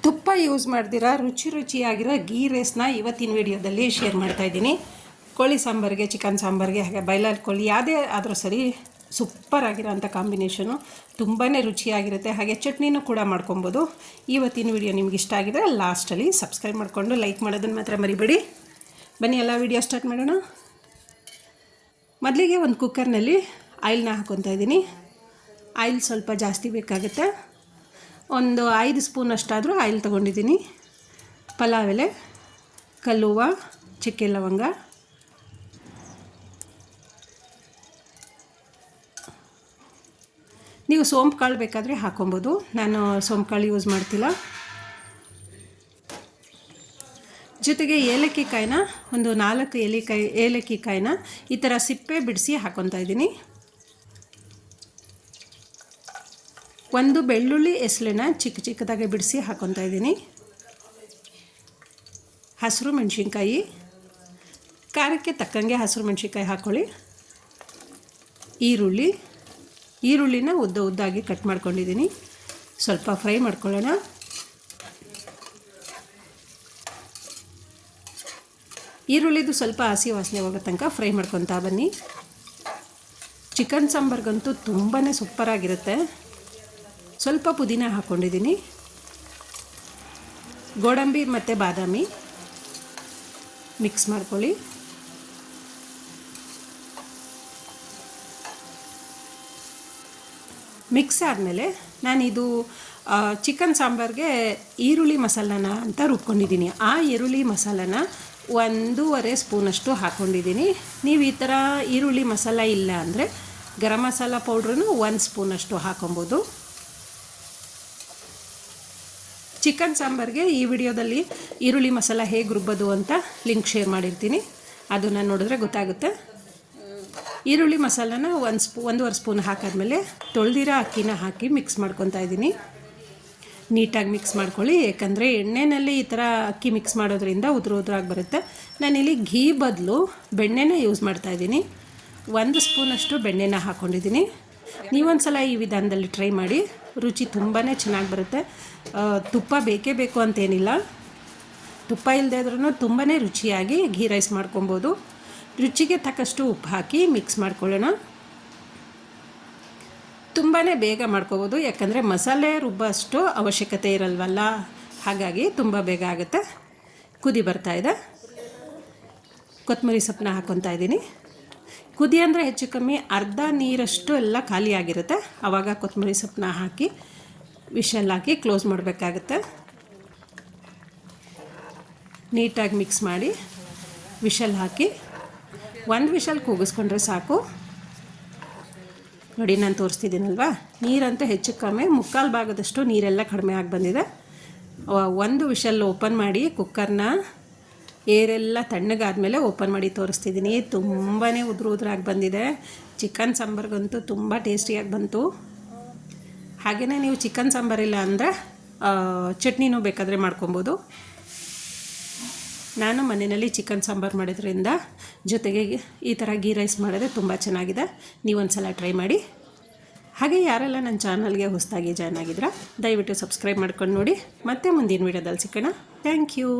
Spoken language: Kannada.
ತುಪ್ಪ ಯೂಸ್ ಮಾಡ್ದಿರ ರುಚಿಯಾಗಿರೋ ಗೀ ರೈಸ್ನ ಇವತ್ತಿನ ವಿಡಿಯೋದಲ್ಲಿ ಶೇರ್ ಮಾಡ್ತಾಯಿದ್ದೀನಿ. ಕೋಳಿ ಸಾಂಬಾರಿಗೆ, ಚಿಕನ್ ಸಾಂಬಾರಿಗೆ, ಹಾಗೆ ಬಾಯ್ಲರ್ ಕೋಳಿ ಯಾವುದೇ ಆದರೂ ಸರಿ ಸೂಪರ್ ಆಗಿರೋಂಥ ಕಾಂಬಿನೇಷನು. ತುಂಬಾ ರುಚಿಯಾಗಿರುತ್ತೆ. ಹಾಗೆ ಚಟ್ನಿನೂ ಕೂಡ ಮಾಡ್ಕೊಬೋದು. ಇವತ್ತಿನ ವಿಡಿಯೋ ನಿಮ್ಗೆ ಇಷ್ಟ ಆಗಿದ್ರೆ ಲಾಸ್ಟಲ್ಲಿ ಸಬ್ಸ್ಕ್ರೈಬ್ ಮಾಡಿಕೊಂಡು ಲೈಕ್ ಮಾಡೋದನ್ನು ಮಾತ್ರ ಮರಿಬೇಡಿ. ಬನ್ನಿ ಎಲ್ಲ ವಿಡಿಯೋ ಸ್ಟಾರ್ಟ್ ಮಾಡೋಣ. ಮೊದಲಿಗೆ ಒಂದು ಕುಕ್ಕರ್ನಲ್ಲಿ ಆಯಿಲ್ನ ಹಾಕ್ಕೊತಾ ಇದ್ದೀನಿ. ಆಯಿಲ್ ಸ್ವಲ್ಪ ಜಾಸ್ತಿ ಬೇಕಾಗುತ್ತೆ. ಒಂದು 5 ಸ್ಪೂನ್ ಅಷ್ಟಾದರೂ ಆಯಿಲ್ ತೊಗೊಂಡಿದ್ದೀನಿ. ಪಲಾವ್ ಎಲೆ, ಕಲ್ಲುವ, ಚಕ್ಕೆ ಲವಂಗ, ನೀವು ಸೋಂಪು ಕಾಳು ಬೇಕಾದರೆ ಹಾಕೊಬೋದು. ನಾನು ಸೋಂಪು ಕಾಳು ಯೂಸ್ ಮಾಡ್ತಿಲ್ಲ. ಜೊತೆಗೆ ಏಲಕ್ಕಿ ಕಾಯಿನ ಒಂದು 4 ಏಲಕ್ಕಿ ಕಾಯಿನ ಈ ಥರ ಸಿಪ್ಪೆ ಬಿಡಿಸಿ ಹಾಕ್ಕೊತಾ ಇದ್ದೀನಿ. ಒಂದು ಬೆಳ್ಳುಳ್ಳಿ ಎಸಳನ್ನ ಚಿಕ್ಕದಾಗಿ ಬಿಡಿಸಿ ಹಾಕ್ಕೊತಾ ಇದ್ದೀನಿ. ಹಸಿರು ಮೆಣಸಿನ್ಕಾಯಿ, ಖಾರಕ್ಕೆ ತಕ್ಕಂಗೆ ಹಸಿರು ಮೆಣಸಿನ್ಕಾಯಿ ಹಾಕ್ಕೊಳ್ಳಿ. ಈರುಳ್ಳಿನ ಉದ್ದಾಗಿ ಕಟ್ ಮಾಡ್ಕೊಂಡಿದ್ದೀನಿ. ಸ್ವಲ್ಪ ಫ್ರೈ ಮಾಡ್ಕೊಳ್ಳೋಣ. ಈರುಳ್ಳಿದು ಸ್ವಲ್ಪ ಹಸಿ ವಾಸನೆ ಹೋಗೋ ತನಕ ಫ್ರೈ ಮಾಡ್ಕೊತಾ ಬನ್ನಿ. ಚಿಕನ್ ಸಾಂಬಾರ್ಗಂತೂ ತುಂಬಾ ಸೂಪರಾಗಿರುತ್ತೆ. ಸ್ವಲ್ಪ ಪುದೀನ ಹಾಕ್ಕೊಂಡಿದ್ದೀನಿ. ಗೋಡಂಬಿ ಮತ್ತು ಬಾದಾಮಿ ಮಿಕ್ಸ್ ಮಾಡ್ಕೊಳ್ಳಿ. ಮಿಕ್ಸ್ ಆದಮೇಲೆ ನಾನಿದು ಚಿಕನ್ ಸಾಂಬಾರಿಗೆ ಈರುಳ್ಳಿ ಮಸಾಲನ ಅಂತ ರುಬ್ಕೊಂಡಿದ್ದೀನಿ. ಆ ಈರುಳ್ಳಿ ಮಸಾಲನ 1.5 ಸ್ಪೂನಷ್ಟು ಹಾಕ್ಕೊಂಡಿದ್ದೀನಿ. ನೀವು ಈ ಥರ ಈರುಳ್ಳಿ ಮಸಾಲ ಇಲ್ಲ ಅಂದರೆ ಗರಂ ಮಸಾಲ ಪೌಡ್ರನ್ನು 1 ಸ್ಪೂನಷ್ಟು ಹಾಕೊಬೋದು. ಚಿಕನ್ ಸಾಂಬಾರಿಗೆ ಈ ವಿಡಿಯೋದಲ್ಲಿ ಈರುಳ್ಳಿ ಮಸಾಲ ಹೇಗೆ ರುಬ್ಬೋದು ಅಂತ ಲಿಂಕ್ ಶೇರ್ ಮಾಡಿರ್ತೀನಿ. ಅದನ್ನು ನೋಡಿದ್ರೆ ಗೊತ್ತಾಗುತ್ತೆ. ಈರುಳ್ಳಿ ಮಸಾಲನ 1.5 ಸ್ಪೂನ್ ಹಾಕಾದ್ಮೇಲೆ ತೊಳೆದಿರೋ ಅಕ್ಕಿನ ಹಾಕಿ ಮಿಕ್ಸ್ ಮಾಡ್ಕೊತಾ ಇದ್ದೀನಿ. ನೀಟಾಗಿ ಮಿಕ್ಸ್ ಮಾಡ್ಕೊಳ್ಳಿ. ಏಕೆಂದರೆ ಎಣ್ಣೆಯಲ್ಲಿ ಈ ಥರ ಅಕ್ಕಿ ಮಿಕ್ಸ್ ಮಾಡೋದ್ರಿಂದ ಉದುರಾಗಿ ಬರುತ್ತೆ. ನಾನಿಲ್ಲಿ ಘೀ ಬದಲು ಬೆಣ್ಣೆನ ಯೂಸ್ ಮಾಡ್ತಾಯಿದ್ದೀನಿ. 1 ಸ್ಪೂನಷ್ಟು ಬೆಣ್ಣೆನ ಹಾಕ್ಕೊಂಡಿದ್ದೀನಿ. ನೀವೊಂದು ಸಲ ಈ ವಿಧಾನದಲ್ಲಿ ಟ್ರೈ ಮಾಡಿ. ರುಚಿ ತುಂಬಾ ಚೆನ್ನಾಗಿ ಬರುತ್ತೆ. ತುಪ್ಪ ಬೇಕೇ ಬೇಕು ಅಂತೇನಿಲ್ಲ. ತುಪ್ಪ ಇಲ್ಲದೆ ಇದ್ರೂ ತುಂಬಾ ರುಚಿಯಾಗಿ ಘೀ ರೈಸ್ ಮಾಡ್ಕೊಬೋದು. ರುಚಿಗೆ ತಕ್ಕಷ್ಟು ಉಪ್ಪು ಹಾಕಿ ಮಿಕ್ಸ್ ಮಾಡ್ಕೊಳ್ಳೋಣ. ತುಂಬಾ ಬೇಗ ಮಾಡ್ಕೋಬೋದು. ಯಾಕಂದರೆ ಮಸಾಲೆ ರುಬ್ಬಷ್ಟು ಅವಶ್ಯಕತೆ ಇರಲ್ವಲ್ಲ, ಹಾಗಾಗಿ ತುಂಬ ಬೇಗ ಆಗುತ್ತೆ. ಕುದಿ ಬರ್ತಾಯಿದೆ. ಕೊತ್ತಂಬರಿ ಸೊಪ್ಪನ್ನ ಹಾಕ್ಕೊತಾ ಇದ್ದೀನಿ. ಕುದಿ ಅಂದರೆ ಹೆಚ್ಚು ಕಮ್ಮಿ ಅರ್ಧ ನೀರಷ್ಟು ಎಲ್ಲ ಖಾಲಿಯಾಗಿರುತ್ತೆ. ಆವಾಗ ಕೊತ್ತಂಬರಿ ಸೊಪ್ಪನ್ನ ಹಾಕಿ ವಿಷಲ್ ಹಾಕಿ ಕ್ಲೋಸ್ ಮಾಡಬೇಕಾಗುತ್ತೆ. ನೀಟಾಗಿ ಮಿಕ್ಸ್ ಮಾಡಿ ವಿಷಲ್ ಹಾಕಿ 1 ವಿಷಲ್ ಕೂಗಿಸ್ಕೊಂಡ್ರೆ ಸಾಕು. ನೋಡಿ, ನಾನು ತೋರಿಸ್ತಿದ್ದೀನಲ್ವಾ, ನೀರಂತೂ ಹೆಚ್ಚು ಕಮ್ಮಿ 3/4 ಭಾಗದಷ್ಟು ನೀರೆಲ್ಲ ಕಡಿಮೆ ಆಗಿ ಬಂದಿದೆ. 1 ವಿಷಲ್ ಓಪನ್ ಮಾಡಿ ಕುಕ್ಕರ್ನ ಏರೆಲ್ಲ ತಣ್ಣಗಾದ್ಮೇಲೆ ಓಪನ್ ಮಾಡಿ ತೋರಿಸ್ತಿದ್ದೀನಿ. ತುಂಬಾ ಉದುರಾಗಿ ಬಂದಿದೆ. ಚಿಕನ್ ಸಾಂಬಾರ್ಗಂತೂ ತುಂಬ ಟೇಸ್ಟಿಯಾಗಿ ಬಂತು. ಹಾಗೆಯೇ ನೀವು ಚಿಕನ್ ಸಾಂಬಾರಿಲ್ಲ ಅಂದರೆ ಚಟ್ನಿನೂ ಬೇಕಾದರೆ ಮಾಡ್ಕೊಬೋದು. ನಾನು ಮನೆಯಲ್ಲಿ ಚಿಕನ್ ಸಾಂಬಾರು ಮಾಡೋದ್ರಿಂದ ಜೊತೆಗೆ ಈ ಥರ ಗೀ ರೈಸ್ ಮಾಡಿದ್ರೆ ತುಂಬ ಚೆನ್ನಾಗಿದೆ. ನೀವೊಂದು ಸಲ ಟ್ರೈ ಮಾಡಿ. ಹಾಗೆ ಯಾರೆಲ್ಲ ನನ್ನ ಚಾನಲ್ಗೆ ಹೊಸದಾಗಿ ಜಾಯ್ನ್ ಆಗಿದ್ರೆ ದಯವಿಟ್ಟು ಸಬ್ಸ್ಕ್ರೈಬ್ ಮಾಡ್ಕೊಂಡು ನೋಡಿ. ಮತ್ತೆ ಮುಂದಿನ ವೀಡಿಯೋದಲ್ಲಿ ಸಿಗೋಣ. Thank you.